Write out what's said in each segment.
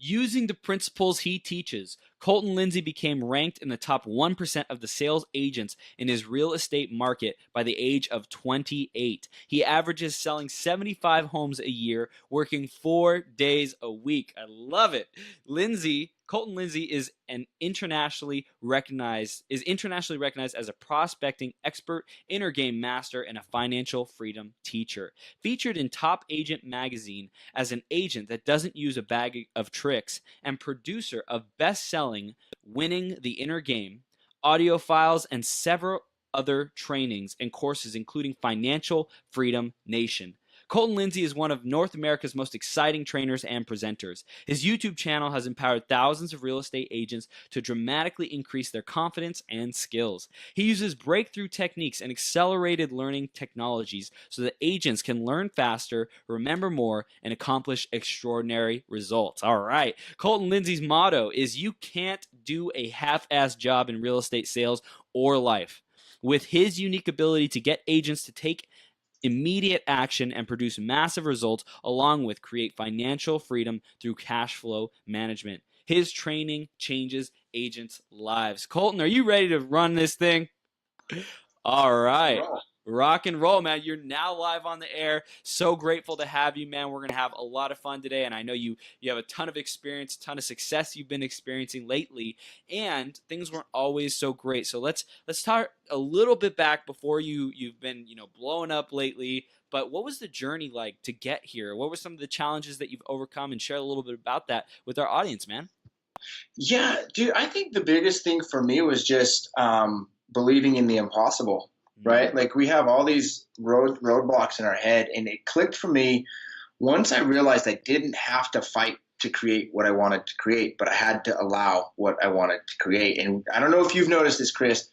Using the principles he teaches, Colton Lindsay became ranked in the top 1% of the sales agents in his real estate market by the age of 28. He averages selling 75 homes a year, working 4 days a week. I love it. Colton Lindsay is internationally recognized as a prospecting expert, inner game master, and a financial freedom teacher. Featured in Top Agent magazine as an agent that doesn't use a bag of tricks, and producer of best-selling Winning the Inner Game audio files and several other trainings and courses, including Financial Freedom Nation. Colton Lindsay is one of North America's most exciting trainers and presenters. His YouTube channel has empowered thousands of real estate agents to dramatically increase their confidence and skills. He uses breakthrough techniques and accelerated learning technologies so that agents can learn faster, remember more, and accomplish extraordinary results. All right. Colton Lindsay's motto is, "You can't do a half-assed job in real estate sales or life." With his unique ability to get agents to take immediate action and produce massive results, along with create financial freedom through cash flow management, his training changes agents' lives. Colton, are you ready to run this thing? All right. Rock and roll, man. You're now live on the air. So grateful to have you, man. We're going to have a lot of fun today, and I know you have a ton of experience, a ton of success you've been experiencing lately, and things weren't always so great. So let's start a little bit back before you've been, blowing up lately. But what was the journey like to get here? What were some of the challenges that you've overcome, and share a little bit about that with our audience, man? Yeah, dude, I think the biggest thing for me was just believing in the impossible. Right? Like, we have all these roadblocks in our head, and it clicked for me once I realized I didn't have to fight to create what I wanted to create, but I had to allow what I wanted to create. And I don't know if you've noticed this, Chris.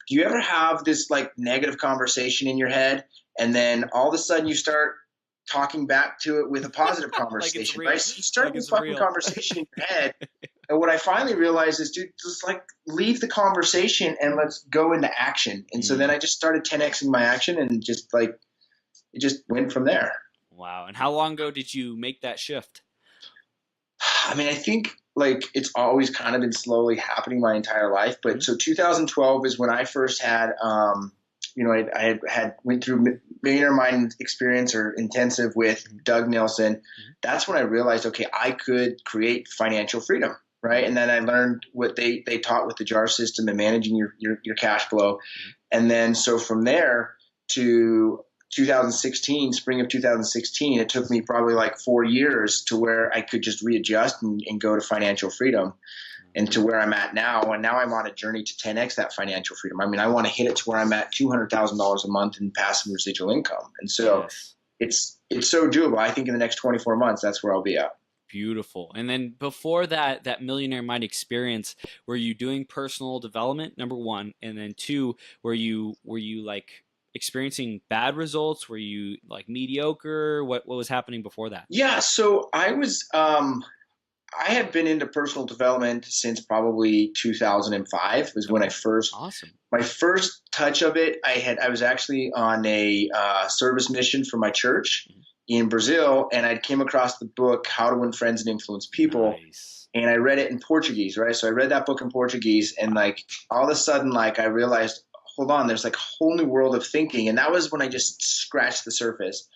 Do you ever have this like negative conversation in your head, and then all of a sudden you start talking back to it with a positive conversation, right? So you start this fucking conversation in your head. And what I finally realized is, dude, just like leave the conversation and let's go into action. And so then I just started 10xing my action, and just like it just went from there. Wow. And how long ago did you make that shift? I mean, I think like it's always kind of been slowly happening my entire life. But so 2012 is when I first had, I had went through Millionaire Mind Experience or Intensive with Doug Nelson. That's when I realized, okay, I could create financial freedom. Right. And then I learned what they taught with the JAR system and managing your cash flow. And then so from there to 2016, spring of 2016, it took me probably like 4 years to where I could just readjust and go to financial freedom, and to where I'm at now. And now I'm on a journey to 10x that financial freedom. I mean, I want to hit it to where I'm at $200,000 a month in passive residual income. And so it's so doable. I think in the next 24 months, that's where I'll be at. Beautiful. And then before that Millionaire Mind Experience, were you doing personal development, number one? And then two, were you like experiencing bad results? Were you like mediocre? What was happening before that? Yeah. So I was, I had been into personal development since probably 2005 was when I first, my first touch of it. I was actually on a service mission for my church in Brazil, and I came across the book How to Win Friends and Influence People. And I read it in Portuguese, right? So I read that book in Portuguese, and like all of a sudden, like I realized, hold on, there's like a whole new world of thinking. And that was when I just scratched the surface.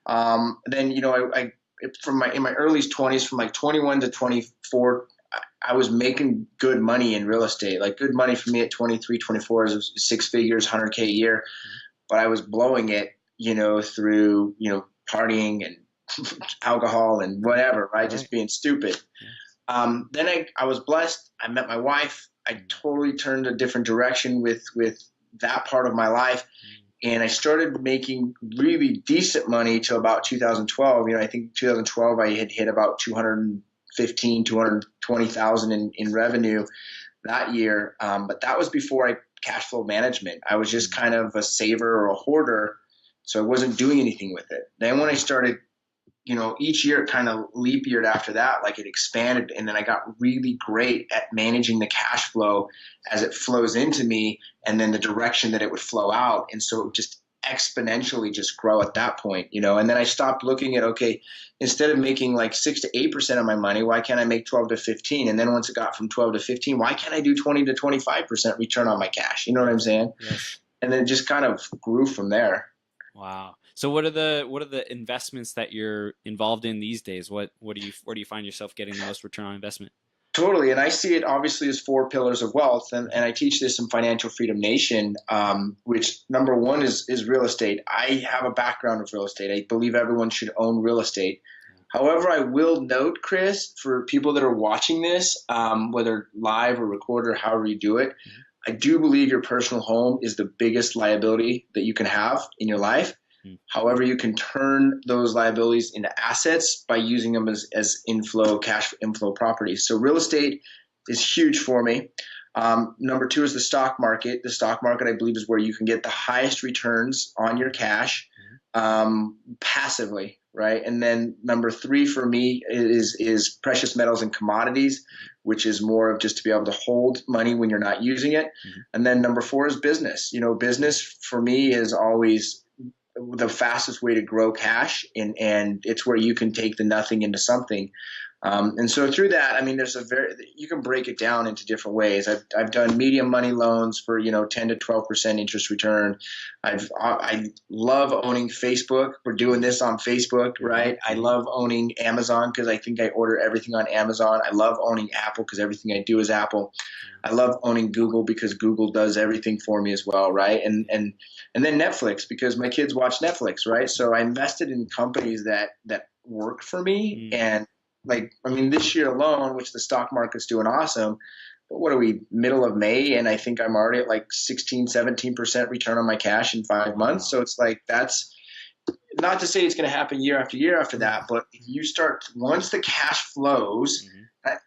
Then, in my early 20s, from like 21 to 24, I was making good money in real estate. Like good money for me at 23, 24 is 6 figures, 100K a year. But I was blowing it, through, partying and alcohol and whatever, right? Just being stupid. Then I was blessed. I met my wife. I totally turned a different direction with that part of my life. And I started making really decent money till about 2012. I think 2012 I had hit about 220,000 in revenue that year. But that was before I cash flow management. I was just kind of a saver or a hoarder. So I wasn't doing anything with it. Then when I started, each year it kind of leap yeared after that, like it expanded. And then I got really great at managing the cash flow as it flows into me, and then the direction that it would flow out. And so it just exponentially just grow at that point, and then I stopped looking at, okay, instead of making like 6 to 8% of my money, why can't I make 12 to 15? And then once it got from 12 to 15, why can't I do 20 to 25% return on my cash? You know what I'm saying? Yes. And then it just kind of grew from there. Wow. So what are the investments that you're involved in these days? Where do you find yourself getting the most return on investment? Totally. And I see it obviously as 4 pillars of wealth. And I teach this in Financial Freedom Nation, which number one is real estate. I have a background of real estate. I believe everyone should own real estate. However, I will note, Chris, for people that are watching this, whether live or recorded or however you do it, I do believe your personal home is the biggest liability that you can have in your life. However, you can turn those liabilities into assets by using them as cash inflow properties. So real estate is huge for me. Number 2 is the stock market. The stock market, I believe, is where you can get the highest returns on your cash passively, right? And then number 3 for me is precious metals and commodities, which is more of just to be able to hold money when you're not using it. And then number 4 is business. Business for me is always the fastest way to grow cash, and it's where you can take the nothing into something. And so through that, I mean, you can break it down into different ways. I've done medium money loans for 10 to 12% interest return. I love owning Facebook. We're doing this on Facebook, right? I love owning Amazon because I think I order everything on Amazon. I love owning Apple because everything I do is Apple. I love owning Google because Google does everything for me as well, right? And then Netflix because my kids watch Netflix, right? So I invested in companies that work for me. And this year alone, which the stock market's doing awesome, but what are we, middle of May? And I think I'm already at like 16, 17% return on my cash in 5 months. So it's like, that's not to say it's going to happen year after year after that, but if you start, once the cash flows,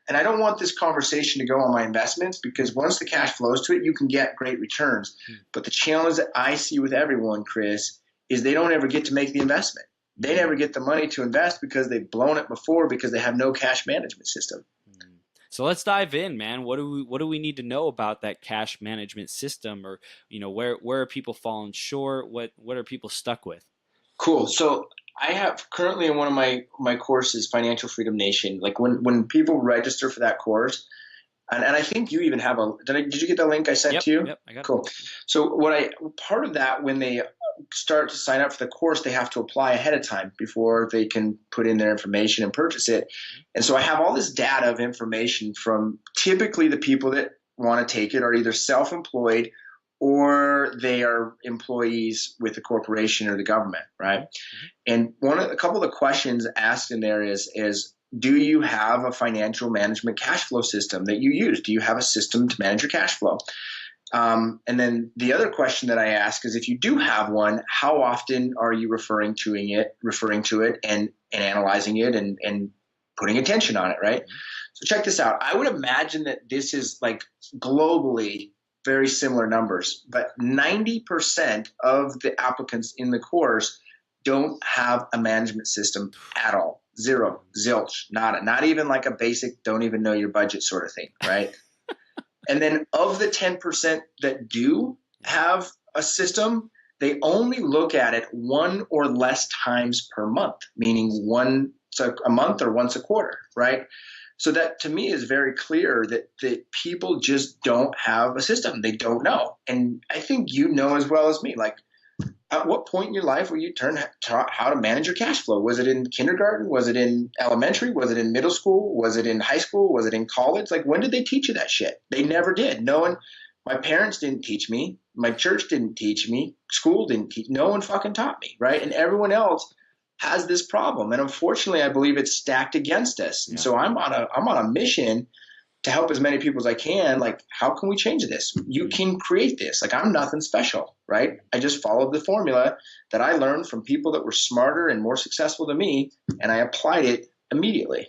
and I don't want this conversation to go on my investments, because once the cash flows to it, you can get great returns. But the challenge that I see with everyone, Chris, is they don't ever get to make the investment. They never get the money to invest because they've blown it before because they have no cash management system. So let's dive in, man. What do we need to know about that cash management system, or where are people falling short? What are people stuck with? Cool. So I have currently in one of my courses, Financial Freedom Nation, like when people register for that course, and I think you even have did you get the link I sent to you? Yep, I got it. Cool. So part of that, when they start to sign up for the course, they have to apply ahead of time before they can put in their information and purchase it. And so I have all this data of information from typically the people that want to take it are either self-employed or they are employees with the corporation or the government, right? And a couple of the questions asked in there is do you have a financial management cash flow system that you use? Do you have a system to manage your cash flow? And then the other question that I ask is, if you do have one, how often are you referring to it and analyzing it and putting attention on it, right? So check this out. I would imagine that this is like globally very similar numbers, but 90% of the applicants in the course don't have a management system at all. Zero, zilch, nada, not even like a basic, don't even know your budget sort of thing, right? And then of the 10% that do have a system, they only look at it 1 or less times per month, meaning once a month or once a quarter, right? So that to me is very clear that people just don't have a system. They don't know. And I think you know as well as me, like, at what point in your life were you taught how to manage your cash flow? Was it in kindergarten? Was it in elementary? Was it in middle school? Was it in high school? Was it in college? Like, when did they teach you that shit? They never did. No one, my parents didn't teach me. My church didn't teach me. School didn't teach. No one fucking taught me, right? And everyone else has this problem. And unfortunately, I believe it's stacked against us. And so I'm on a mission to help as many people as I can. Like, how can we change this? You can create this. Like, I'm nothing special, right? I just followed the formula that I learned from people that were smarter and more successful than me, and I applied it immediately.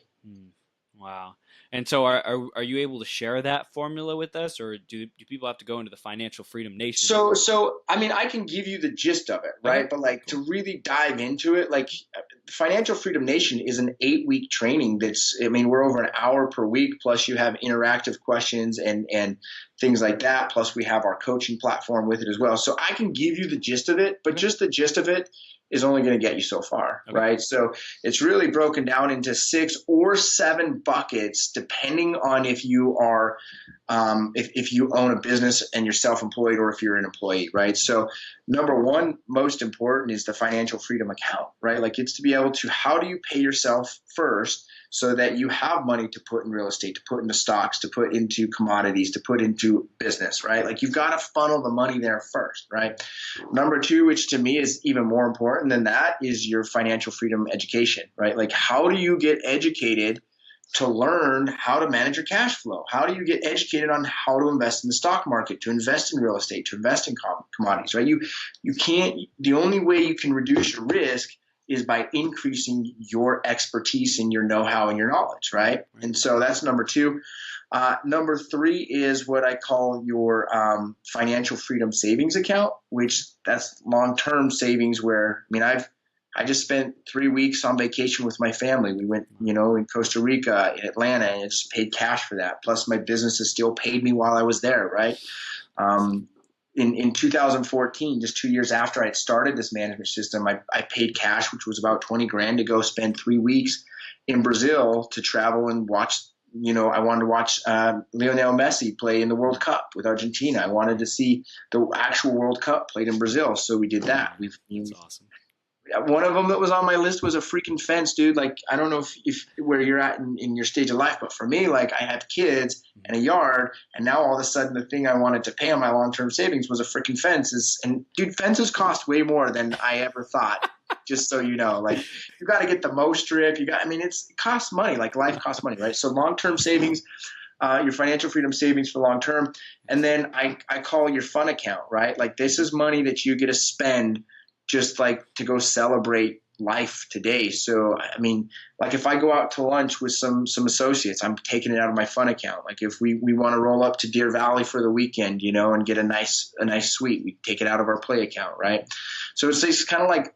Wow. And so are you able to share that formula with us, or do people have to go into the Financial Freedom Nation? So I mean, I can give you the gist of it, right? Okay. But like, to really dive into it, like, Financial Freedom Nation is an 8-week training we're over an hour per week, plus you have interactive questions and things like that. Plus we have our coaching platform with it as well. So I can give you the gist of it, but just the gist of it is only going to get you so far, right? So it's really broken down into 6 or 7 buckets, depending on if you are, if you own a business and you're self-employed or if you're an employee, right? So number one, most important, is the financial freedom account, right? Like, it's to be able to, how do you pay yourself first so that you have money to put in real estate, to put into stocks, to put into commodities, to put into business, right? Like, you've got to funnel the money there first, right? Number 2, which to me is even more important than that, is your financial freedom education, right? Like, how do you get educated to learn how to manage your cash flow? How do you get educated on how to invest in the stock market, to invest in real estate, to invest in commodities, right? You can't, the only way you can reduce your risk is by increasing your expertise and your know-how and your knowledge, right? And so that's number 2. Number 3 is what I call your financial freedom savings account, which that's long-term savings where, I just spent 3 weeks on vacation with my family. We went, in Costa Rica, in Atlanta, and I just paid cash for that. Plus my businesses still paid me while I was there, right? In 2014, just 2 years after I had started this management system, I paid cash, which was about 20 grand, to go spend 3 weeks in Brazil to travel and watch. I wanted to watch Lionel Messi play in the World Cup with Argentina. I wanted to see the actual World Cup played in Brazil, so we did that. That's awesome. One of them that was on my list was a freaking fence, dude. Like, I don't know if where you're at in your stage of life, but for me, like, I had kids and a yard, and now all of a sudden the thing I wanted to pay on my long-term savings was a freaking fence. And dude, fences cost way more than I ever thought. Just so you know, like, you got to get the mow strip. It costs money. Like, life costs money, right? So long-term savings, your financial freedom savings for long-term. And then I call your fun account, right? Like, this is money that you get to spend just like to go celebrate life today. So, like, if I go out to lunch with some associates, I'm taking it out of my fun account. Like, if we want to roll up to Deer Valley for the weekend, and get a nice suite, we take it out of our play account, right? So it's kind of like,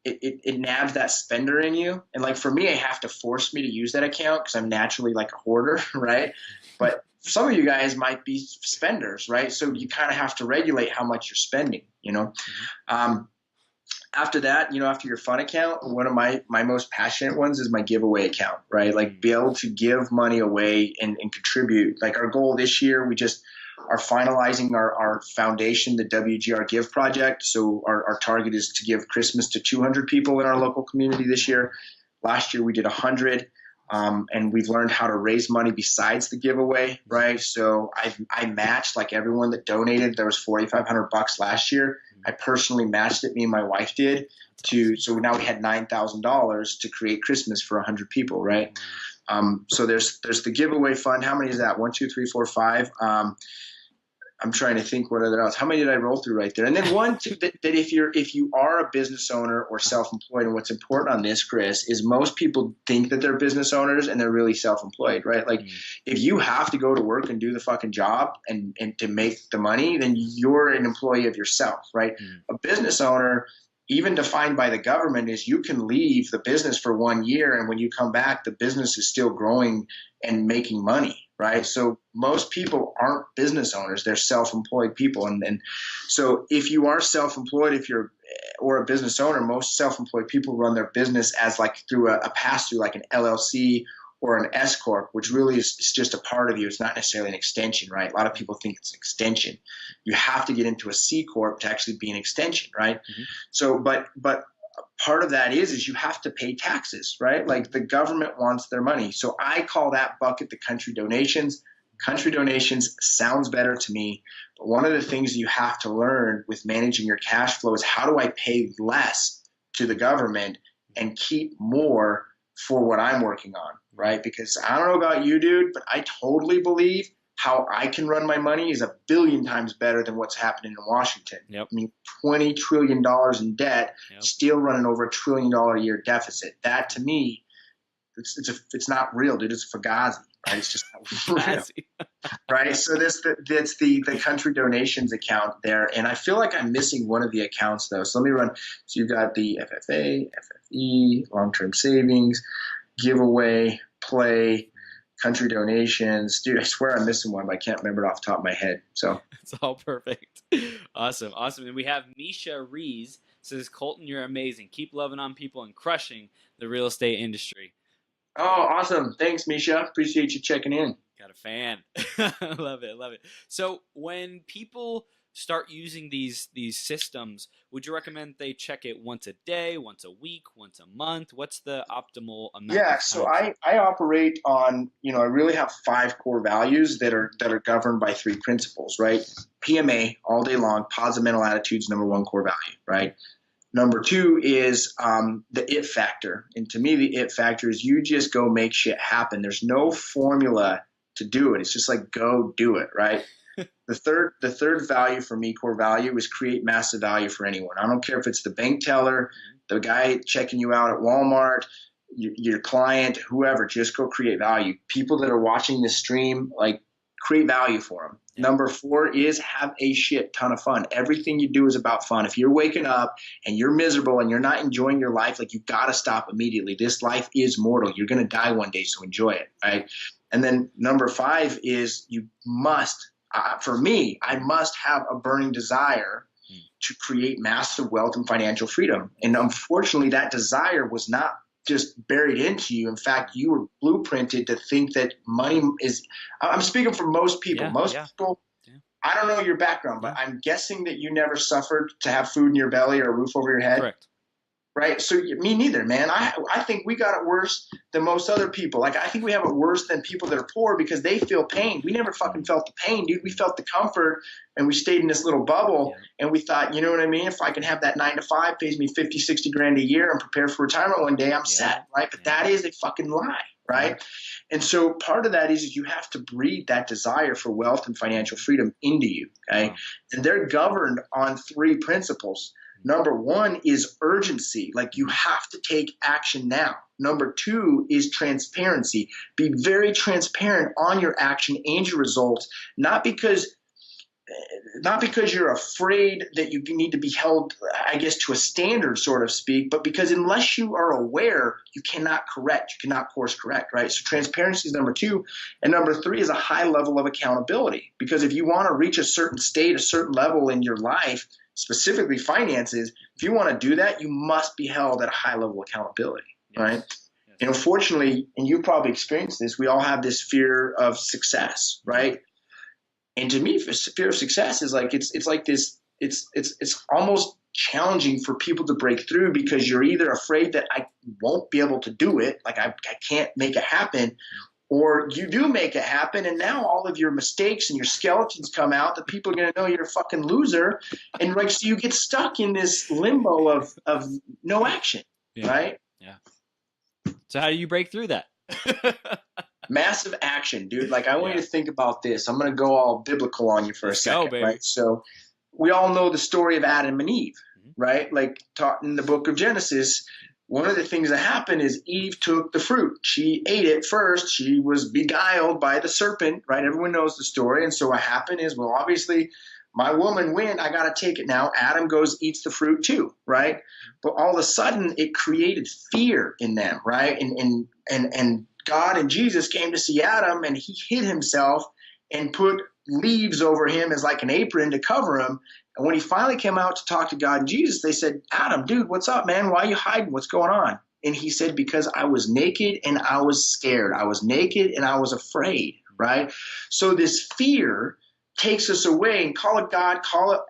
it nabs that spender in you. And like, for me, I have to force me to use that account because I'm naturally like a hoarder, right? But some of you guys might be spenders, right? So you kind of have to regulate how much you're spending, After that, after your fun account, one of my most passionate ones is my giveaway account, right? Like, be able to give money away and contribute. Like, our goal this year, we just are finalizing our foundation, the WGR Give Project. So our target is to give Christmas to 200 people in our local community this year. Last year we did 100. And we've learned how to raise money besides the giveaway, right? So I matched, like, everyone that donated. There was $4,500 last year. I personally matched it. Me and my wife did. So now we had $9,000 to create Christmas for 100 people, right? So there's the giveaway fund. How many is that? 1, 2, 3, 4, 5. I'm trying to think what other else. How many did I roll through right there? And then one, too, that if you are a business owner or self-employed, and what's important on this, Chris, is most people think that they're business owners and they're really self-employed, right? Like, if you have to go to work and do the fucking job and to make the money, then you're an employee of yourself, right? A business owner, even defined by the government, is you can leave the business for 1 year, and when you come back, the business is still growing and making money, right? So most people aren't business owners. They're self-employed people. And so if you are self-employed, or a business owner, most self-employed people run their business as like through a pass-through, like an LLC or an S corp, which really is just a part of you. It's not necessarily an extension, right? A lot of people think it's an extension. You have to get into a C corp to actually be an extension, right? So, but part of that is you have to pay taxes, right? Like, the government wants their money. So I call that bucket the country donations. Country donations sounds better to me. But one of the things you have to learn with managing your cash flow is, how do I pay less to the government and keep more for what I'm working on, right? Because I don't know about you, dude, but I totally believe how I can run my money is 1,000,000,000 times better than what's happening in Washington. Yep. $20 trillion in debt, still running over $1 trillion a year deficit. That, to me, it's not real, dude. It's Fugazi, right? It's just not real, right? So that's the country donations account there. And I feel like I'm missing one of the accounts, though. So let me run. So you've got the FFA, FE, long-term savings, giveaway, play, country donations. Dude, I swear I'm missing one, but I can't remember it off the top of my head. So it's all perfect. Awesome. And we have Misha Rees says, Colton, you're amazing. Keep loving on people and crushing the real estate industry. Oh, awesome. Thanks, Misha. Appreciate you checking in. Got a fan. Love it. So when people start using these systems, would you recommend they check it once a day, once a week, once a month? What's the optimal amount? Yeah, so I operate on, I really have 5 core values that are governed by 3 principles, right? PMA all day long, positive mental attitudes, number 1 core value, right? Number 2 is the it factor. And to me, the it factor is you just go make shit happen. There's no formula to do it. It's just like, go do it, right? The third value for me, core value, is create massive value for anyone. I don't care if it's the bank teller, the guy checking you out at Walmart, your client, whoever, just go create value. People that are watching this stream, like, create value for them. Yeah. Number 4 is have a shit ton of fun. Everything you do is about fun. If you're waking up and you're miserable and you're not enjoying your life, like, you got to stop immediately. This life is mortal. You're going to die one day, so enjoy it, right? And then number 5 is you must, for me, I must have a burning desire to create massive wealth and financial freedom. And unfortunately, that desire was not just buried into you. In fact, you were blueprinted to think that money is – I'm speaking for most people. People, I don't know your background, but I'm guessing that you never suffered to have food in your belly or a roof over your head. Correct. Right? So me neither, man. I think we got it worse than most other people. Like, I think we have it worse than people that are poor because they feel pain. We never fucking felt the pain, dude. We felt the comfort, and we stayed in this little bubble, and we thought, you know what I mean? If I can have that 9 to 5, pays me 50, 60 grand a year and prepare for retirement one day, I'm set, right? But that is a fucking lie, right? And so part of that is you have to breed that desire for wealth and financial freedom into you, okay? And they're governed on 3 principles. Number 1 is urgency. Like, you have to take action now. Number 2 is transparency. Be very transparent on your action and your results, not because you're afraid that you need to be held, I guess, to a standard, sort of speak, but because unless you are aware, you cannot correct. You cannot course correct, right? So transparency is number 2. And number 3 is a high level of accountability. Because if you want to reach a certain state, a certain level in your life, specifically finances, if you want to do that, you must be held at a high level of accountability, right? Yes. And unfortunately, and you probably experienced this, we all have this fear of success, right? And to me, fear of success is like, it's like this, it's almost challenging for people to break through because you're either afraid that I won't be able to do it, like I can't make it happen, or you do make it happen, and now all of your mistakes and your skeletons come out that people are going to know you're a fucking loser. And like, so you get stuck in this limbo of no action, right? Yeah. So how do you break through that? Massive action, dude. Like, I want you to think about this. I'm going to go all biblical on you for a second, right? So we all know the story of Adam and Eve, right? Like, taught in the book of Genesis. One of the things that happened is Eve took the fruit. She ate it first. She was beguiled by the serpent, right? Everyone knows the story. And so what happened is, well, obviously my woman win. I got to take it now. Adam goes, eats the fruit too, right? But all of a sudden it created fear in them, right? And God and Jesus came to see Adam, and he hid himself and put leaves over him as like an apron to cover him. And when he finally came out to talk to God and Jesus, they said, Adam, dude, what's up, man? Why are you hiding? What's going on? And he said, because I was naked and I was scared. I was naked and I was afraid, right? So this fear takes us away, and call it God, call it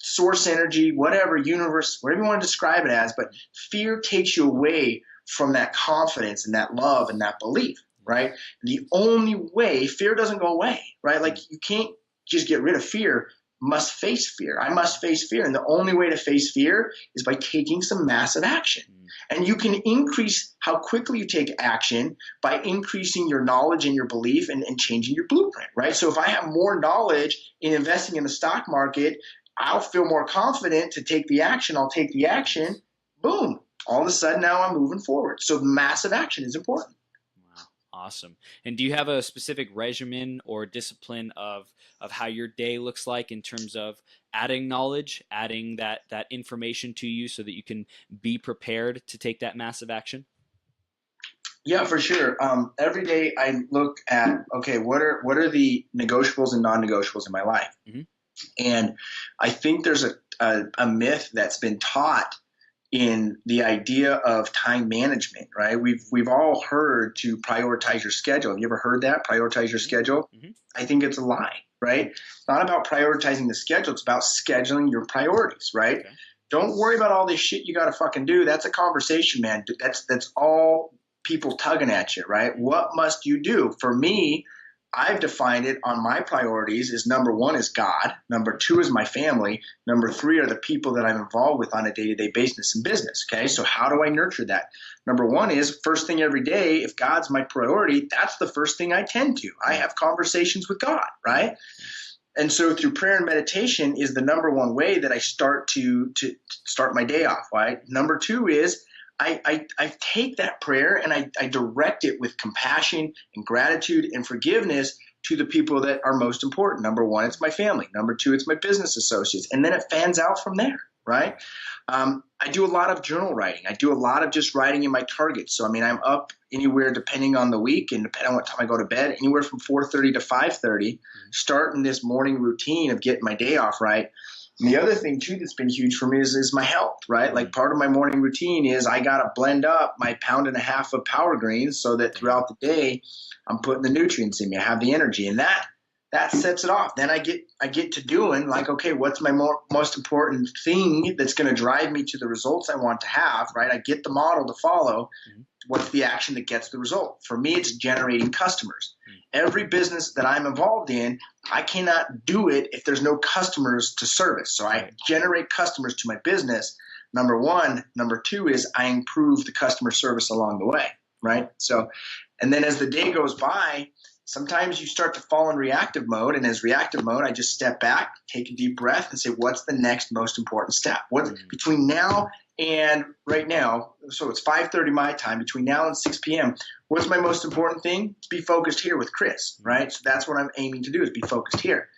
source energy, whatever, universe, whatever you want to describe it as. But fear takes you away from that confidence and that love and that belief, right? The only way, fear doesn't go away, right? Like, you can't just get rid of fear. Must face fear. I must face fear. And the only way to face fear is by taking some massive action. And you can increase how quickly you take action by increasing your knowledge and your belief and changing your blueprint, right? So if I have more knowledge in investing in the stock market, I'll feel more confident to take the action. I'll take the action. Boom. All of a sudden now I'm moving forward. So massive action is important. Awesome. And do you have a specific regimen or discipline of how your day looks like in terms of adding knowledge, adding that information to you so that you can be prepared to take that massive action? Yeah, for sure. Every day I look at, okay, what are the negotiables and non-negotiables in my life? Mm-hmm. And I think there's a myth that's been taught in the idea of time management, right? We've all heard to prioritize your schedule. Have you ever heard that? Prioritize your schedule? Mm-hmm. I think it's a lie, right? It's not about prioritizing the schedule. It's about scheduling your priorities, right? Okay. Don't worry about all this shit you got to fucking do. That's a conversation, man. That's all people tugging at you, right? What must you do? For me, I've defined it on my priorities as number one is God, number two is my family, number three are the people that I'm involved with on a day-to-day basis in business. Okay, so how do I nurture that? Number one is first thing every day, if God's my priority, that's the first thing I tend to. I have conversations with God, right? And so through prayer and meditation is the number one way that I start to start my day off, right? Number two is I take that prayer and I direct it with compassion and gratitude and forgiveness to the people that are most important. Number one, it's my family. Number two, it's my business associates. And then it fans out from there, right? I do a lot of journal writing. I do a lot of just writing in my targets. So, I mean, I'm up anywhere depending on the week and depending on what time I go to bed, anywhere from 4:30 to 5:30, starting this morning routine of getting my day off right. And the other thing too that's been huge for me is my health, right? Like part of my morning routine is I got to blend up my 1.5 pounds of Power Greens so that throughout the day I'm putting the nutrients in me. I have the energy, and that sets it off. Then I get to doing like, okay, what's my most important thing that's going to drive me to the results I want to have, right? I get the model to follow. Mm-hmm. What's the action that gets the result? For me, it's generating customers. Every business that I'm involved in, I cannot do it if there's no customers to service. So I generate customers to my business, number one. Number two is I improve the customer service along the way, right? So, and then as the day goes by, sometimes you start to fall in reactive mode. And as reactive mode, I just step back, take a deep breath and say, what's the next most important step? What's between now and right now, so it's 5:30 my time, between now and 6 p.m., what's my most important thing? To be focused here with Chris, right? So that's what I'm aiming to do is be focused here.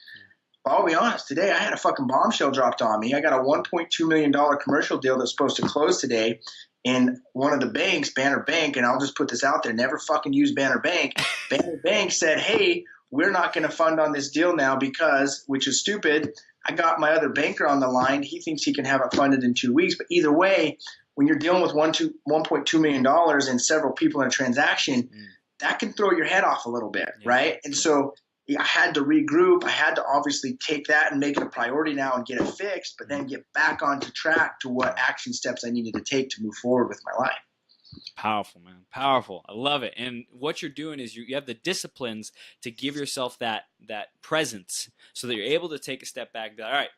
I'll be honest, today I had a fucking bombshell dropped on me. I got a $1.2 million commercial deal that's supposed to close today. And one of the banks, Banner Bank, and I'll just put this out there, never fucking use Banner Bank. Banner Bank said, hey, we're not going to fund on this deal now because, which is stupid, I got my other banker on the line. He thinks he can have it funded in 2 weeks. But either way, when you're dealing with $1.2 million and several people in a transaction, that can throw your head off a little bit, right? And so I had to regroup. I had to obviously take that and make it a priority now and get it fixed, but then get back onto track to what action steps I needed to take to move forward with my life. Powerful, man. Powerful. I love it. And what you're doing is you have the disciplines to give yourself that presence so that you're able to take a step back and be like, all right,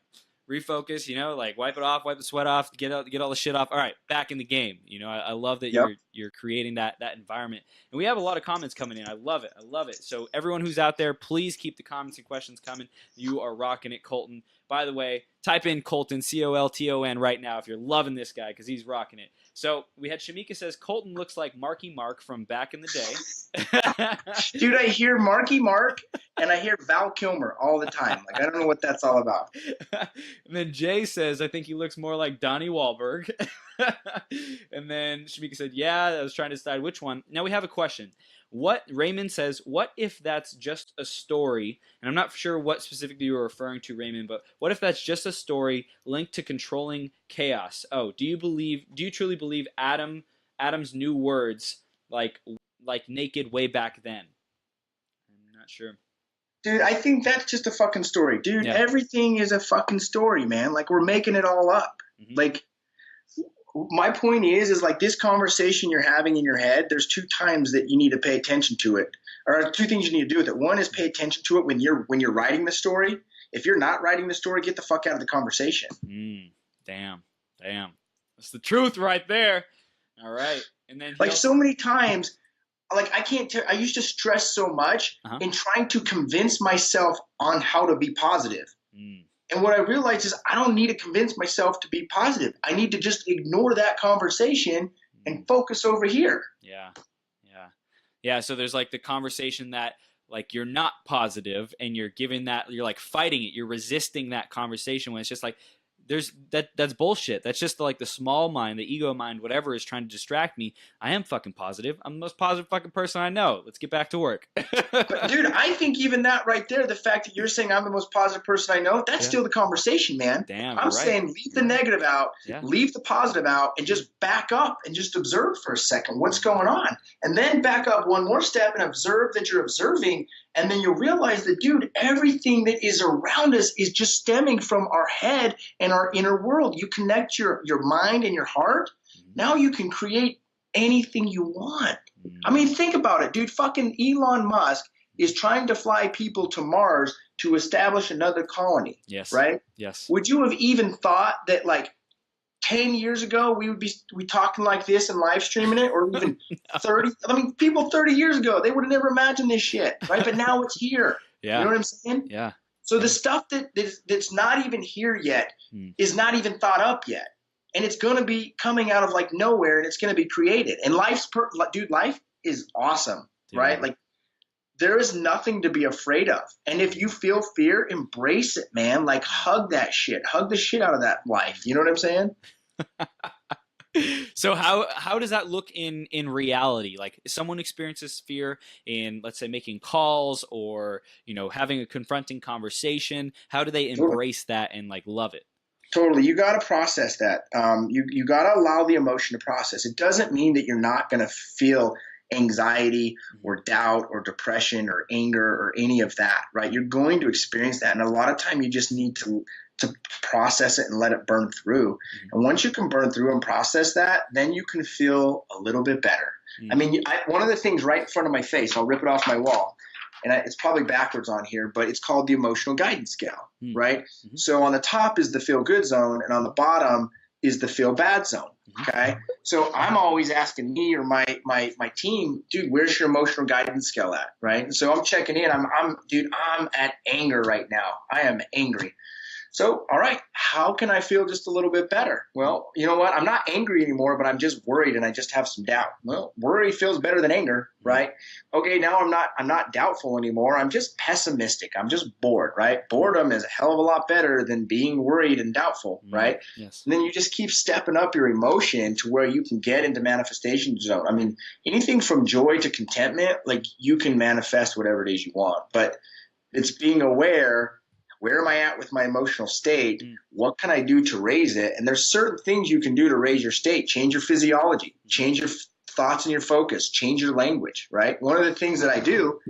refocus, like wipe it off, wipe the sweat off, get all the shit off. All right, back in the game. I love that you're creating that environment. And we have a lot of comments coming in. I love it. I love it. So everyone who's out there, please keep the comments and questions coming. You are rocking it, Colton. By the way, type in Colton, Colton, right now if you're loving this guy because he's rocking it. So we had Shamika says, Colton looks like Marky Mark from back in the day. Dude, I hear Marky Mark and I hear Val Kilmer all the time. Like, I don't know what that's all about. And then Jay says, I think he looks more like Donnie Wahlberg. And then Shamika said, yeah, I was trying to decide which one. Now we have a question. Raymond says, what if that's just a story? And I'm not sure what specifically you were referring to, Raymond, but what if that's just a story linked to controlling chaos? Oh, do you truly believe Adam's new words like naked way back then? I'm not sure. Dude, I think that's just a fucking story. Dude, Everything is a fucking story, man. Like, we're making it all up. Mm-hmm. Like, my point is like this conversation you're having in your head, there's two times that you need to pay attention to it, or two things you need to do with it. One is pay attention to it when you're writing the story. If you're not writing the story, get the fuck out of the conversation. Damn. That's the truth right there. All right. And then so many times, like I used to stress so much in trying to convince myself on how to be positive. And what I realized is I don't need to convince myself to be positive. I need to just ignore that conversation and focus over here. Yeah. Yeah. So there's like the conversation that like you're not positive and you're giving that, you're like fighting it. You're resisting that conversation when it's just like, that's bullshit. That's just like the small mind, the ego mind, whatever is trying to distract me. I am fucking positive. I'm the most positive fucking person I know. Let's get back to work. But dude, I think even that right there, the fact that you're saying I'm the most positive person I know, that's still the conversation, man. Damn, I'm saying leave the negative out, leave the positive out, and just back up and just observe for a second what's going on. And then back up one more step and observe that you're observing. And then you'll realize that, dude, everything that is around us is just stemming from our head and our inner world. You connect your mind and your heart. Now you can create anything you want. I mean, think about it, dude. Fucking Elon Musk is trying to fly people to Mars to establish another colony. Yes. Right? Yes. Would you have even thought that, like, 10 years ago we would be talking like this and live streaming it, or even 30? I mean, people 30 years ago, they would have never imagined this shit, right? But now it's here. Yeah. You know what I'm saying? Yeah. So the stuff that's not even here yet is not even thought up yet. And it's going to be coming out of like nowhere, and it's going to be created. And life is awesome, right? Like, there is nothing to be afraid of. And if you feel fear, embrace it, man. Like, hug that shit. Hug the shit out of that life. You know what I'm saying? So how does that look in reality? Like, if someone experiences fear in, let's say, making calls or, you know, having a confronting conversation, how do they embrace that and like love it? Totally. You got to process that. You got to allow the emotion to process. It doesn't mean that you're not going to feel anxiety or doubt or depression or anger or any of that, right? You're going to experience that. And a lot of time you just need to process it and let it burn through. And once you can burn through and process that, then you can feel a little bit better. I mean, one of the things right in front of my face, I'll rip it off my wall, and it's probably backwards on here, but it's called the emotional guidance scale, right? So on the top is the feel good zone, and on the bottom is the feel bad zone. Okay. So I'm always asking me or my team, dude, where's your emotional guidance scale at? Right. And so I'm checking in. I'm at anger right now. I am angry. So, all right, how can I feel just a little bit better? Well, you know what? I'm not angry anymore, but I'm just worried and I just have some doubt. Well, worry feels better than anger, right? Okay, now I'm not doubtful anymore. I'm just pessimistic. I'm just bored, right? Boredom is a hell of a lot better than being worried and doubtful, right? Yes. And then you just keep stepping up your emotion to where you can get into manifestation zone. I mean, anything from joy to contentment, like, you can manifest whatever it is you want, but it's being aware. Where am I at with my emotional state? What can I do to raise it? And there's certain things you can do to raise your state. Change your physiology, change your thoughts and your focus, change your language, right? One of the things that I do,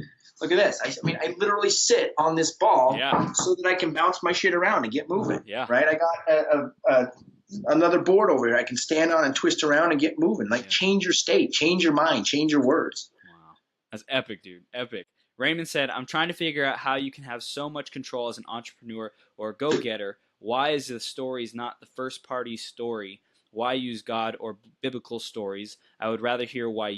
look at this. I literally sit on this ball so that I can bounce my shit around and get moving, right? I got another board over here I can stand on and twist around and get moving. Like, change your state, change your mind, change your words. Wow. That's epic, dude. Epic. Raymond said, I'm trying to figure out how you can have so much control as an entrepreneur or go-getter. Why is the stories not the first party story? Why use God or biblical stories? I would rather hear why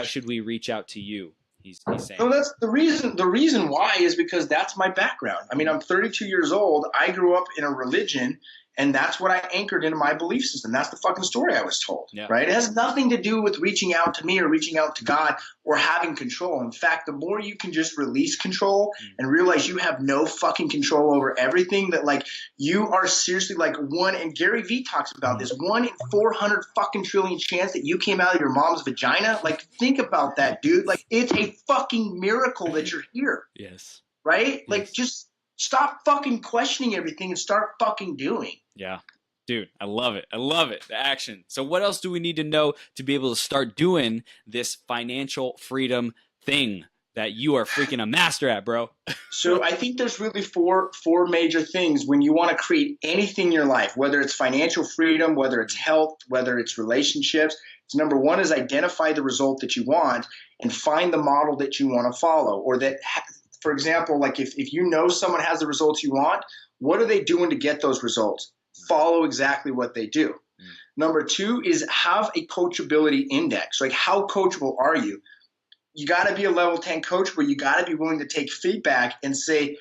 should we reach out to you? He's saying. So that's the reason. The reason why is because that's my background. I mean, I'm 32 years old. I grew up in a religion, and that's what I anchored into my belief system. That's the fucking story I was told, right? It has nothing to do with reaching out to me or reaching out to God or having control. In fact, the more you can just release control and realize you have no fucking control over everything, that like you are seriously like one, and Gary Vee talks about this, 1 in 400 fucking trillion chance that you came out of your mom's vagina. Like, think about that, dude. Like, it's a fucking miracle that you're here. Yes. Right? Like, just stop fucking questioning everything and start fucking doing. Yeah. Dude, I love it. I love it. The action. So what else do we need to know to be able to start doing this financial freedom thing that you are freaking a master at, bro? So I think there's really four major things when you want to create anything in your life, whether it's financial freedom, whether it's health, whether it's relationships. So number one is identify the result that you want and find the model that you want to follow, or that, for example, like if you know someone has the results you want, what are they doing to get those results? Follow exactly what they do. Number two is have a coachability index. Like, how coachable are you? You got to be a level 10 coach where you got to be willing to take feedback and say,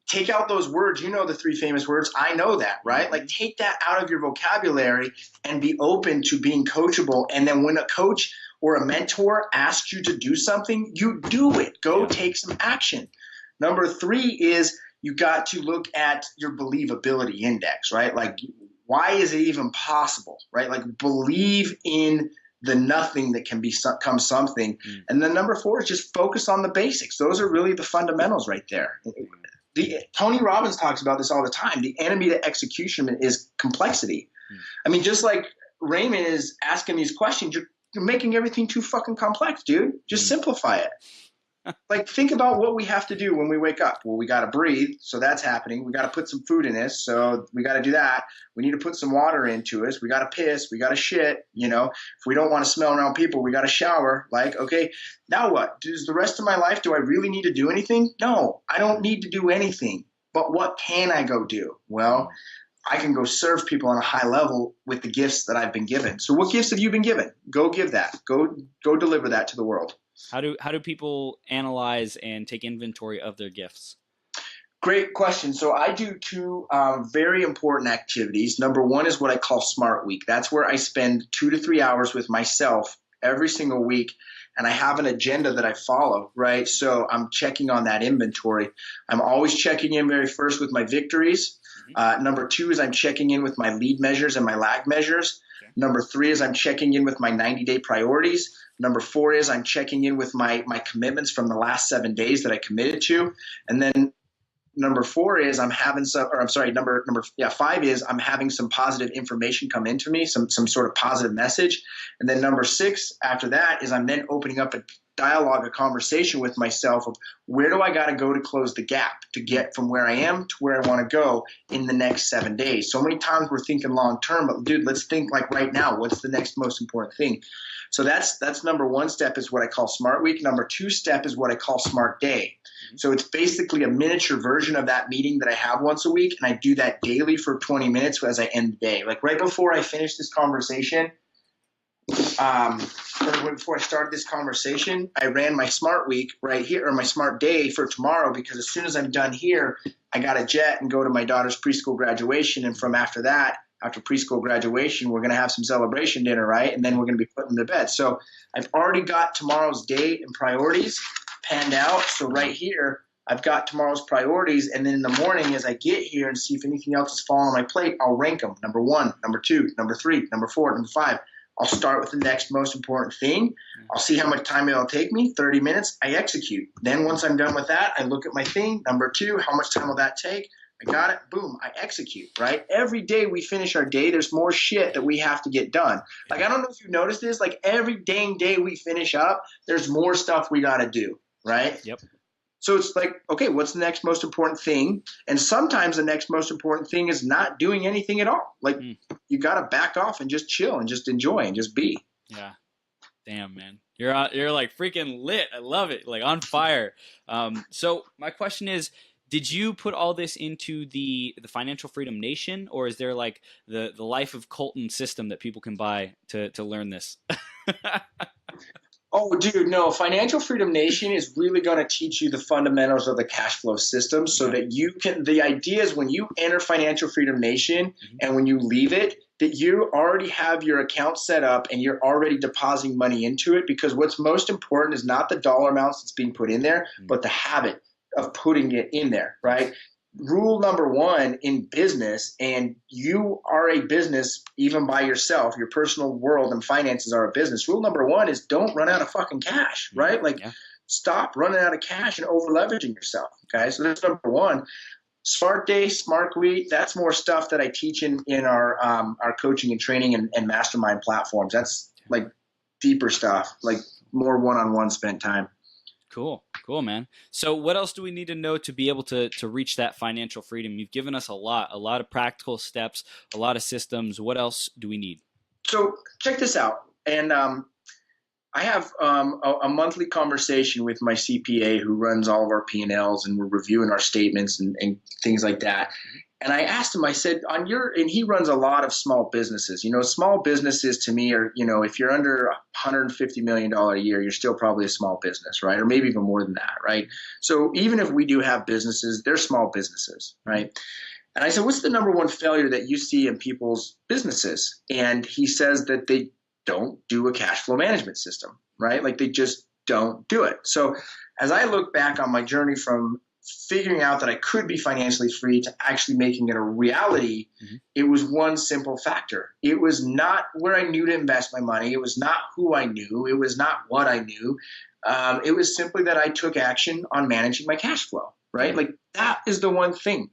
take out those words. You know, the 3 famous words. I know that, right? Like, take that out of your vocabulary and be open to being coachable. And then when a coach or a mentor asks you to do something, you do it. Go take some action. Number 3 is you got to look at your believability index, right? Like, why is it even possible, right? Like, believe in the nothing that can become something. And then number 4 is just focus on the basics. Those are really the fundamentals right there. Tony Robbins talks about this all the time. The enemy to execution is complexity. I mean, just like Raymond is asking these questions, you're making everything too fucking complex, dude. Just simplify it. Like, think about what we have to do when we wake up. Well, we got to breathe, so that's happening. We got to put some food in us, so we got to do that. We need to put some water into us. We got to piss. We got to shit. You know, if we don't want to smell around people, we got to shower. Like, okay, now what? Does the rest of my life, do I really need to do anything? No, I don't need to do anything. But what can I go do? Well, I can go serve people on a high level with the gifts that I've been given. So what gifts have you been given? Go give that. Go deliver that to the world. How do people analyze and take inventory of their gifts? Great question. So I do 2 very important activities. Number 1 is what I call Smart Week. That's where I spend 2 to 3 hours with myself every single week, and I have an agenda that I follow, right? So I'm checking on that inventory. I'm always checking in very first with my victories. Number 2 is I'm checking in with my lead measures and my lag measures. Okay. Number 3 is I'm checking in with my 90-day priorities. Number 4 is I'm checking in with my commitments from the last 7 days that I committed to. And then number 4 is I'm having some, or I'm sorry, number 5 is I'm having some positive information come into me, some sort of positive message. And then number 6 after that is I'm then opening up a dialogue, a conversation with myself of where do I got to go to close the gap to get from where I am to where I want to go in the next 7 days. So many times we're thinking long term, but dude, let's think like right now. What's the next most important thing? So that's number 1 step is what I call Smart Week. Number 2 step is what I call Smart Day. So it's basically a miniature version of that meeting that I have once a week, and I do that daily for 20 minutes as I end the day. Like right before I finish this conversation, or before I started this conversation, I ran my Smart Week right here, or my Smart Day for tomorrow, because as soon as I'm done here, I got a jet and go to my daughter's preschool graduation, and from after that, after preschool graduation, we're going to have some celebration dinner, right? And then we're going to be putting them to bed. So I've already got tomorrow's date and priorities panned out. So right here, I've got tomorrow's priorities. And then in the morning, as I get here and see if anything else is falling on my plate, I'll rank them. Number 1, number 2, number 3, number 4, number 5. I'll start with the next most important thing. I'll see how much time it'll take me, 30 minutes. I execute. Then once I'm done with that, I look at my thing. Number 2, how much time will that take? I got it. Boom. I execute, right? Every day we finish our day, there's more shit that we have to get done. Like, I don't know if you noticed this, like every dang day we finish up, there's more stuff we got to do, right? Yep. So it's like, okay, what's the next most important thing? And sometimes the next most important thing is not doing anything at all. Like you got to back off and just chill and just enjoy and just be. Yeah. Damn, man. You're like freaking lit. I love it. Like on fire. So my question is, did you put all this into the Financial Freedom Nation, or is there like the Life of Colton system that people can buy to learn this? Oh, dude, no. Financial Freedom Nation is really going to teach you the fundamentals of the cash flow system so that you can – the idea is when you enter Financial Freedom Nation and when you leave it, that you already have your account set up and you're already depositing money into it, because what's most important is not the dollar amounts that's being put in there, but the habit of putting it in there, right? Rule number 1 in business, and you are a business even by yourself, your personal world and finances are a business. Rule number 1 is don't run out of fucking cash, right? Like stop running out of cash and over leveraging yourself. Okay. So that's number 1. Smart Day, Smart Week, that's more stuff that I teach in our coaching and training and mastermind platforms. That's like deeper stuff, like more one-on-one spent time. Cool, man. So what else do we need to know to be able to reach that financial freedom? You've given us a lot of practical steps, a lot of systems. What else do we need? So check this out. And I have a monthly conversation with my CPA who runs all of our P&Ls, and we're reviewing our statements and things like that. And I asked him, I said, and he runs a lot of small businesses. You know, small businesses to me are, you know, if you're under $150 million a year, you're still probably a small business, right? Or maybe even more than that, right? So even if we do have businesses, they're small businesses, right? And I said, what's the number 1 failure that you see in people's businesses? And he says that don't do a cash flow management system, right? Like they just don't do it. So as I look back on my journey from figuring out that I could be financially free to actually making it a reality, it was one simple factor. It was not where I knew to invest my money. It was not who I knew. It was not what I knew. It was simply that I took action on managing my cash flow, right? Like that is the one thing.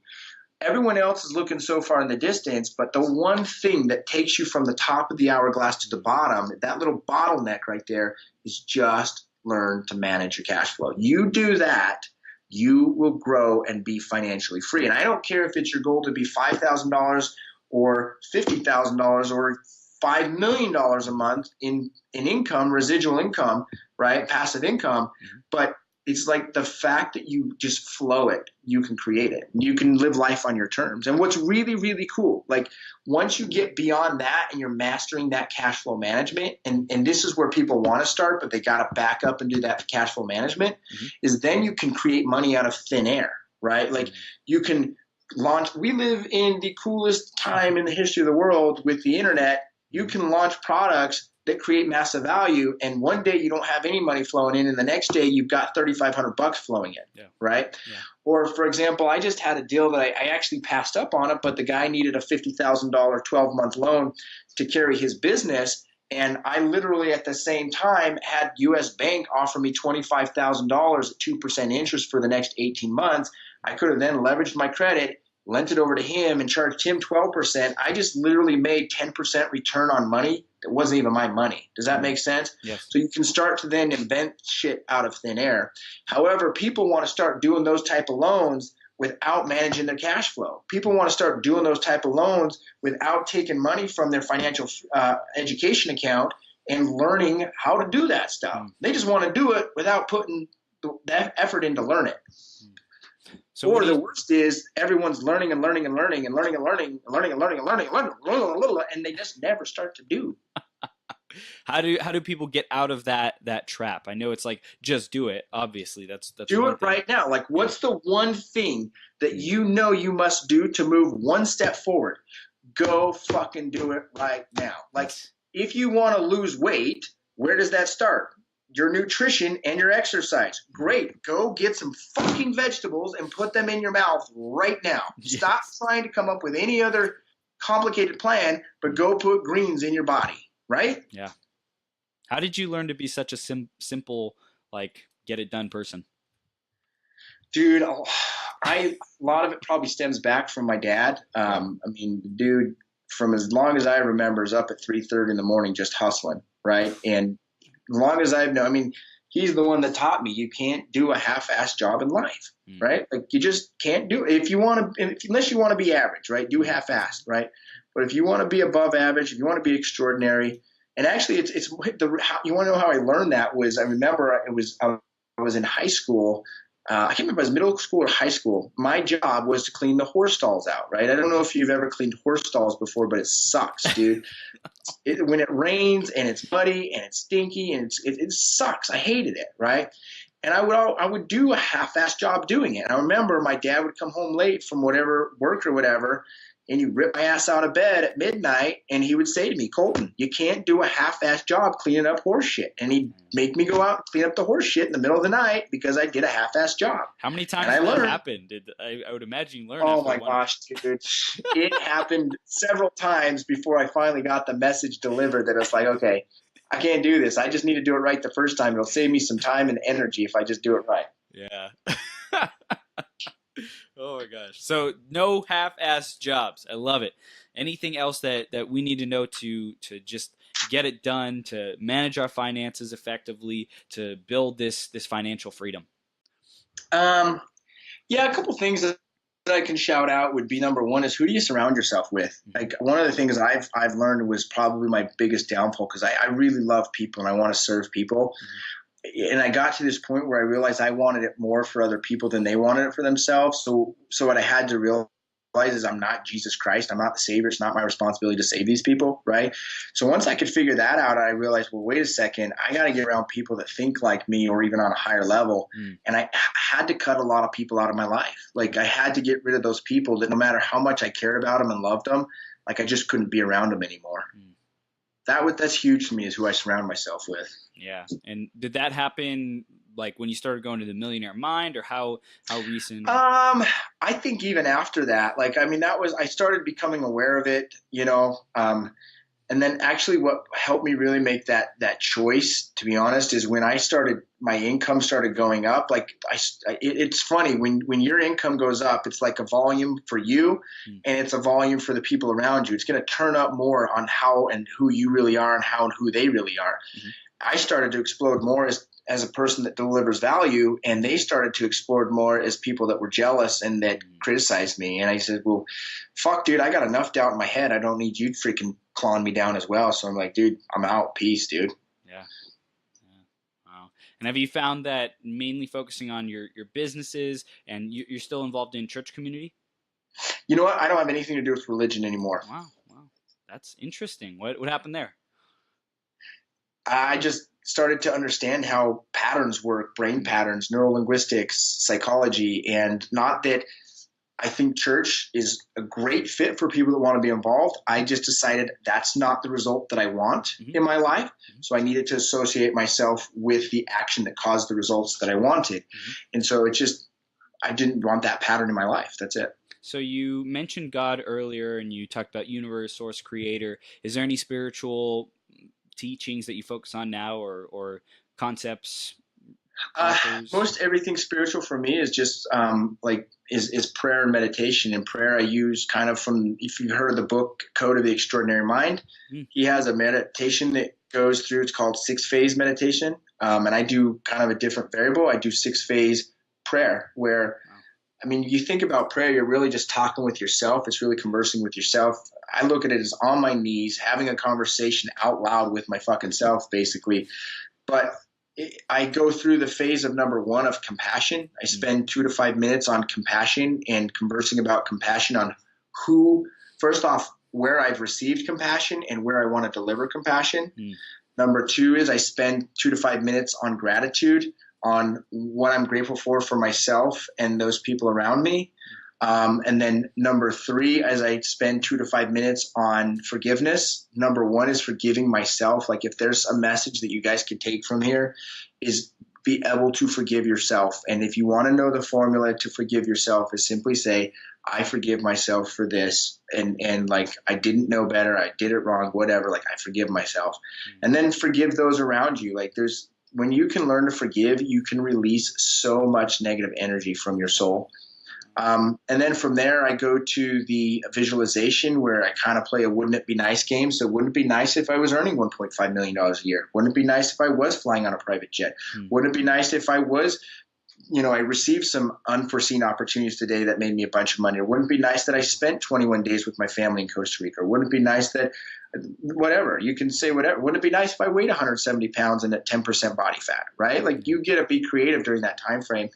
Everyone else is looking so far in the distance, but the one thing that takes you from the top of the hourglass to the bottom, that little bottleneck right there, is just learn to manage your cash flow. You do that, you will grow and be financially free. And I don't care if it's your goal to be $5,000 or $50,000 or $5 million a month in income, residual income, right? Passive income. But it's like the fact that you just flow it, you can create it. You can live life on your terms. And what's really, really cool, like once you get beyond that and you're mastering that cash flow management, and this is where people want to start, but they got to back up and do that cash flow management, is then you can create money out of thin air, right? Like you can launch. We live in the coolest time in the history of the world with the internet. You can launch products that create massive value, and one day you don't have any money flowing in, and the next day you've got $3,500 flowing in, right? Yeah. Or for example, I just had a deal that I actually passed up on it, but the guy needed a $50,000 12-month loan to carry his business, and I literally at the same time had U.S. Bank offer me $25,000 at 2% interest for the next 18 months. I could have then leveraged my credit, lent it over to him, and charged him 12%. I just literally made 10% return on money that wasn't even my money. Does that make sense? Yes. So you can start to then invent shit out of thin air. However, people want to start doing those type of loans without managing their cash flow. People want to start doing those type of loans without taking money from their financial education account and learning how to do that stuff. They just want to do it without putting that effort in to learn it. So or the worst is everyone's learning and learning and learning and learning and learning and learning and learning and learning and learning and they just never start to do. How do people get out of that trap? I know it's like just do it. Obviously, that's do it right now. Like, what's the one thing that you know you must do to move one step forward? Go fucking do it right now. Like, if you want to lose weight, where does that start? Your nutrition and your exercise. Great. Go get some fucking vegetables and put them in your mouth right now. Yes. Stop trying to come up with any other complicated plan, but go put greens in your body, right? Yeah. How did you learn to be such a simple, like, get it done person? Dude, a lot of it probably stems back from my dad. I mean, dude, from as long as I remember, is up at 3:30 in the morning just hustling, right? And as long as I've known, I mean, he's the one that taught me you can't do a half-assed job in life, right? Like you just can't do it. Unless you want to be average, right? Do half-assed, right? But if you want to be above average, if you want to be extraordinary, and actually you want to know how I learned that was, I remember I was in high school. I can't remember if it was middle school or high school. My job was to clean the horse stalls out, right? I don't know if you've ever cleaned horse stalls before, but it sucks, dude. When it rains and it's muddy and it's stinky and it sucks. I hated it, right? And I would do a half-assed job doing it. And I remember my dad would come home late from whatever work or whatever, and he'd rip my ass out of bed at midnight, and he would say to me, Colton, you can't do a half-assed job cleaning up horse shit. And he'd make me go out and clean up the horse shit in the middle of the night because I did a half-assed job. How many times did that happen? I would imagine you learned. Oh my gosh, dude. It happened several times before I finally got the message delivered that it's like, okay, I can't do this. I just need to do it right the first time. It'll save me some time and energy if I just do it right. Yeah. Oh my gosh. So no half-assed jobs. I love it. Anything else that we need to know to just get it done, to manage our finances effectively, to build this financial freedom? Yeah, a couple things that I can shout out would be, number one is, who do you surround yourself with? Like, one of the things I've learned was probably my biggest downfall, because I really love people and I want to serve people. And I got to this point where I realized I wanted it more for other people than they wanted it for themselves. So what I had to realize is I'm not Jesus Christ. I'm not the Savior. It's not my responsibility to save these people, right? So once I could figure that out, I realized, well, wait a second. I got to get around people that think like me or even on a higher level. And I had to cut a lot of people out of my life. Like, I had to get rid of those people that no matter how much I cared about them and loved them, like, I just couldn't be around them anymore. that's huge for me, is who I surround myself with. Yeah. And did that happen like when you started going to the Millionaire Mind, or how recent? I think even after that, like, I mean, I started becoming aware of it, and then actually what helped me really make that choice, to be honest, is when my income started going up. Like it's funny when your income goes up, it's like a volume for you, and it's a volume for the people around you. It's going to turn up more on how and who you really are and how and who they really are. Mm-hmm. I started to explode more as a person that delivers value, and they started to explode more as people that were jealous and that criticized me. And I said, well, fuck, dude, I got enough doubt in my head. I don't need you freaking clawing me down as well. So I'm like, dude, I'm out. Peace, dude. Yeah. Wow. And have you found that mainly focusing on your businesses, and you're still involved in church community? You know what? I don't have anything to do with religion anymore. Wow. That's interesting. What happened there? I just started to understand how patterns work, brain patterns, neurolinguistics, psychology, and not that I think church is a great fit for people that want to be involved. I just decided that's not the result that I want in my life. So I needed to associate myself with the action that caused the results that I wanted. And so I didn't want that pattern in my life. That's it. So you mentioned God earlier, and you talked about universe, source, creator. Is there any spiritual teachings that you focus on now, or concepts? Most everything spiritual for me is just is prayer and meditation. And prayer I use kind of from, if you've heard of the book Code of the Extraordinary Mind, he has a meditation that goes through, it's called 6-phase meditation. And I do kind of a different variable. I do 6-phase prayer where, I mean, you think about prayer, you're really just talking with yourself. It's really conversing with yourself. I look at it as on my knees, having a conversation out loud with my fucking self, basically. But I go through the phase of number 1 of compassion. I spend 2 to 5 minutes on compassion and conversing about compassion, on first off, where I've received compassion and where I want to deliver compassion. Number 2 is I spend 2 to 5 minutes on gratitude, on what I'm grateful for myself and those people around me. And then number 3, as I spend 2 to 5 minutes on forgiveness. Number 1 is forgiving myself. Like, if there's a message that you guys could take from here, is be able to forgive yourself. And if you want to know the formula to forgive yourself, is simply say, I forgive myself for this. And like, I didn't know better. I did it wrong, whatever. Like, I forgive myself. And then forgive those around you. Like, when you can learn to forgive, you can release so much negative energy from your soul. And then from there, I go to the visualization, where I kind of play a wouldn't it be nice game. So wouldn't it be nice if I was earning $1.5 million a year? Wouldn't it be nice if I was flying on a private jet? Wouldn't it be nice if I was, I received some unforeseen opportunities today that made me a bunch of money? Or wouldn't it be nice that I spent 21 days with my family in Costa Rica? Or wouldn't it be nice that whatever, you can say whatever. Wouldn't it be nice if I weighed 170 pounds and at 10% body fat, right? Like, you get to be creative during that time frame.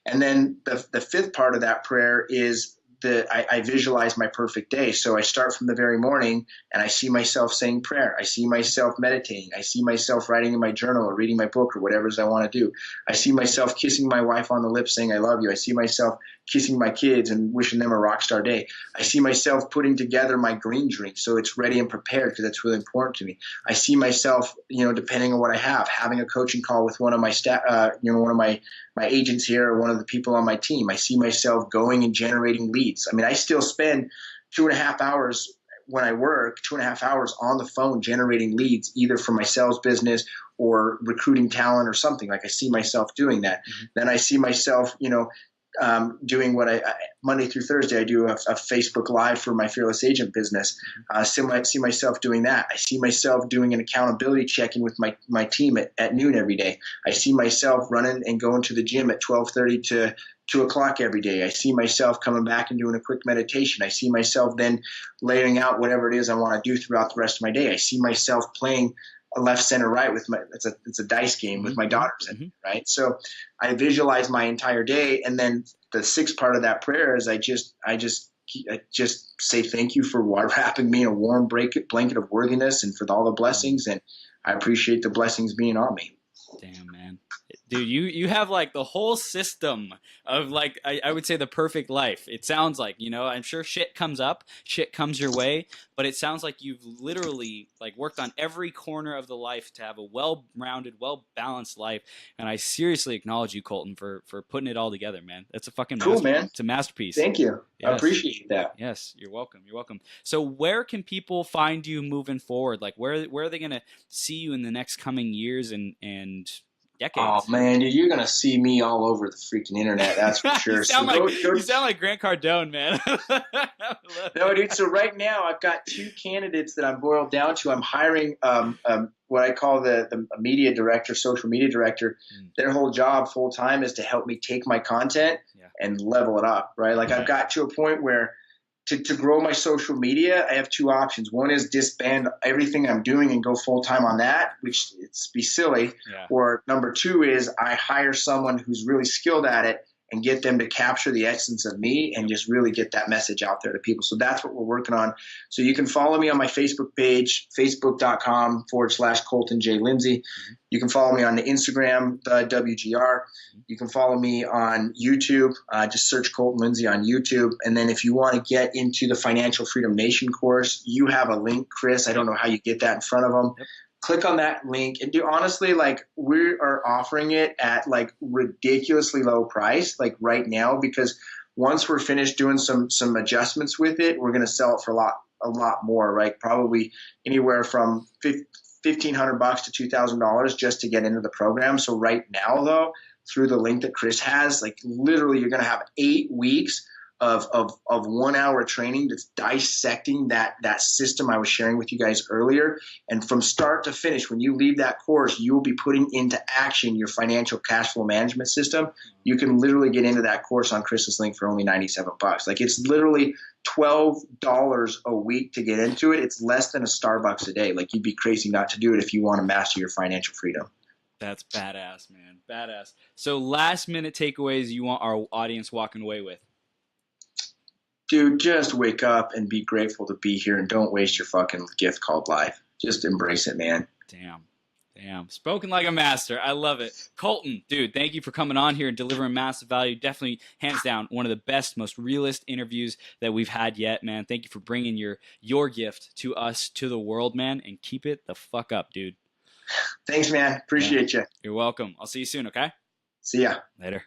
And then the 5th part of that prayer is I visualize my perfect day. So I start from the very morning, and I see myself saying prayer. I see myself meditating. I see myself writing in my journal or reading my book or whatever it is I want to do. I see myself kissing my wife on the lips saying I love you. I see myself kissing my kids and wishing them a rock star day. I see myself putting together my green drink so it's ready and prepared, because that's really important to me. I see myself, depending on what I have, having a coaching call with one of my staff, one of my agents here, or one of the people on my team. I see myself going and generating leads. I mean, I still spend 2.5 hours when I work, 2.5 hours on the phone generating leads, either for my sales business or recruiting talent or something. Like, I see myself doing that. Then I see myself, doing what I Monday through Thursday, I do a Facebook Live for my Fearless Agent business. I see myself doing that. I see myself doing an accountability check-in with my team at noon every day. I see myself running and going to the gym at 12:30 to 2 o'clock every day. I see myself coming back and doing a quick meditation. I see myself then laying out whatever it is I want to do throughout the rest of my day. I see myself playing a left, center, right with it's a dice game with my daughters, right? So I visualize my entire day. And then the 6th part of that prayer is I just say thank you for wrapping me in a warm blanket of worthiness, and for all the blessings. And I appreciate the blessings being on me. Damn, man. Dude, you have like the whole system of like I would say the perfect life. It sounds like, you know, I'm sure shit comes up, shit comes your way, but it sounds like you've literally like worked on every corner of the life to have a well-rounded, well-balanced life. And I seriously acknowledge you, Colton, for putting it all together, man. That's a fucking Cool, man. It's a masterpiece. Thank you. Yes. I appreciate that. Yes, you're welcome. You're welcome. So where can people find you moving forward? Like where are they gonna see you in the next coming years and decades? Oh man, dude, you're gonna see me all over the freaking internet. That's for sure. You sound like Grant Cardone, man. No, dude. So right now, I've got 2 candidates that I'm boiled down to. I'm hiring what I call the media director, social media director. Their whole job, full time, is to help me take my content and level it up. Right? Like I've got to a point where to grow my social media, I have 2 options. One is disband everything I'm doing and go full time on that, which it's be silly. Yeah. Or number 2 is I hire someone who's really skilled at it and get them to capture the essence of me and just really get that message out there to people. So that's what we're working on. So you can follow me on my Facebook page, facebook.com/Colton J. Lindsay. You can follow me on the Instagram, the WGR. You can follow me on YouTube. Just search Colton Lindsay on YouTube. And then if you want to get into the Financial Freedom Nation course, you have a link, Chris. I don't know how you get that in front of them. Yep. Click on that link and honestly, like we are offering it at like ridiculously low price, like right now, because once we're finished doing some adjustments with it, we're going to sell it for a lot more, right? Probably anywhere from $1,500 to $2,000 just to get into the program. So right now though, through the link that Chris has, like literally you're going to have 8 weeks of 1 hour training that's dissecting that system I was sharing with you guys earlier. And from start to finish, when you leave that course, you will be putting into action your financial cash flow management system. You can literally get into that course on Chris's link for only $97. Like it's literally $12 a week to get into it. It's less than a Starbucks a day. Like you'd be crazy not to do it if you want to master your financial freedom. That's badass, man. Badass. So last minute takeaways you want our audience walking away with? Dude, just wake up and be grateful to be here and don't waste your fucking gift called life. Just embrace it, man. Damn. Spoken like a master. I love it. Colton, dude, thank you for coming on here and delivering massive value. Definitely, hands down, one of the best, most realist interviews that we've had yet, man. Thank you for bringing your gift to us, to the world, man, and keep it the fuck up, dude. Thanks, man. Appreciate you. You're welcome. I'll see you soon, okay? See ya. Later.